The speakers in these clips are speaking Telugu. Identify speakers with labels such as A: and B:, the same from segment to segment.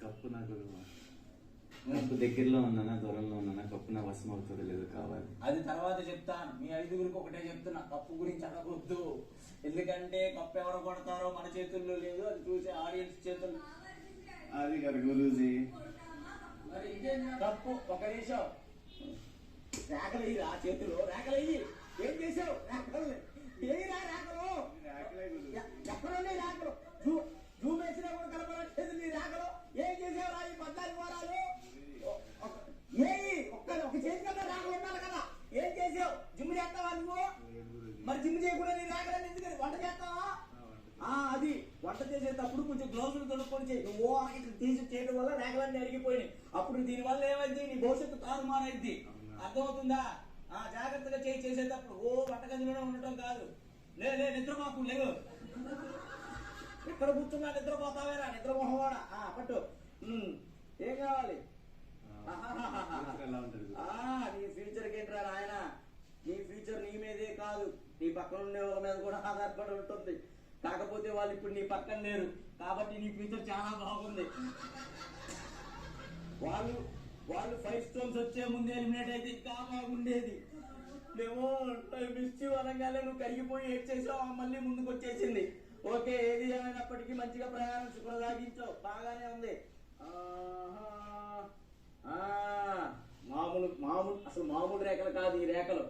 A: కప్పు నాకు
B: కప్పు దగ్గరలో ఉన్నానా దూరంలో ఉన్నానా కప్పు నా వశం అవుతుందో లేదో కావాలి.
C: అది తర్వాత చెప్తాను. మీ ఐదుగురికి ఒకటే చెప్తున్నా, కప్పు గురించి అడగొద్దు. ఎందుకంటే కప్పు ఎవరు కొడతారో మన చేతుల్లో లేదు, అది చూసే ఆడియన్స్ చేతుల్లో.
A: అది గారు గురూజీ
C: కప్పు ఒక నిమిషం. రేఖలు వేయరా చేతులు, రేఖలు వేయి. ఏం చేసావు? రేఖలు వేయరా, రేఖలు ఎక్కడున్నాయి రేఖలు? జూమ్ వేసినా కూడా కనపడట్లేదు నీ రేఖలు. ఏం చేసావు రా ఈ 14 వారాలు? ఒక చేతి కన్నా రేఖలు ఉండాలి కదా. ఏం చేసావు? జిమ్ చేస్తావా నువ్వు? మరి జిమ్ చేయకుండా నీ రేఖలు ఎందుకని? వంట చేస్తావా? అది వంట చేసేటప్పుడు కొంచెం గ్లౌజులు తొడుక్కొని చేయి. నువ్వు ఇట్లా తీసి చేయడం వల్ల రేఖలన్నీ అరిగిపోయినాయి. అప్పుడు దీని వల్ల ఏమైంది? నీ భవిష్యత్తు తారుమారైంది. అర్థమవుతుందా? జాగ్రత్తగా చేసేటప్పుడు వంటగదిలోనే ఉండటం కాదు. నిద్రపోకు, లేవు. ఎక్కడ కూర్చున్నా నిద్రపోతావేరా, నిద్రమోహవాడా. పట్టు. ఏం కావాలి? నీ ఫ్యూచర్కి ఏంట్రా నాయన? నీ ఫ్యూచర్ నీ మీదే కాదు, నీ పక్కన ఉండే వాళ్ళ మీద కూడా ఆధారపడి ఉంటుంది. కాకపోతే వాళ్ళు ఇప్పుడు నీ పక్కన లేరు కాబట్టి నీ ఫ్యూచర్ చాలా బాగుంది. వాళ్ళు 5 స్టోన్స్ వచ్చే ముందు ఎలిమినేట్ అయితే ఇంకా బాగుండేది. మేము మిస్ అనగానే నువ్వు కరిగిపోయి ఏడ్ చేసావు, మళ్ళీ ముందుకు వచ్చేసింది. ఓకే, ఏది ఏమైనప్పటికీ మంచిగా ప్రయాణం కొనసాగించావు, బాగానే ఉంది. మామూలు రేఖలు కాదు ఈ రేఖలు.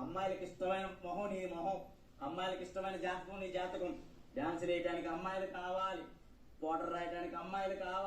C: అమ్మాయిలకి ఇష్టమైన మొహం నీ మొహం, అమ్మాయిలకి ఇష్టమైన జాతకం నీ జాతకం. డాన్స్ వేయడానికి అమ్మాయిలు కావాలి, పౌడర్ రాయడానికి అమ్మాయిలు కావాలి.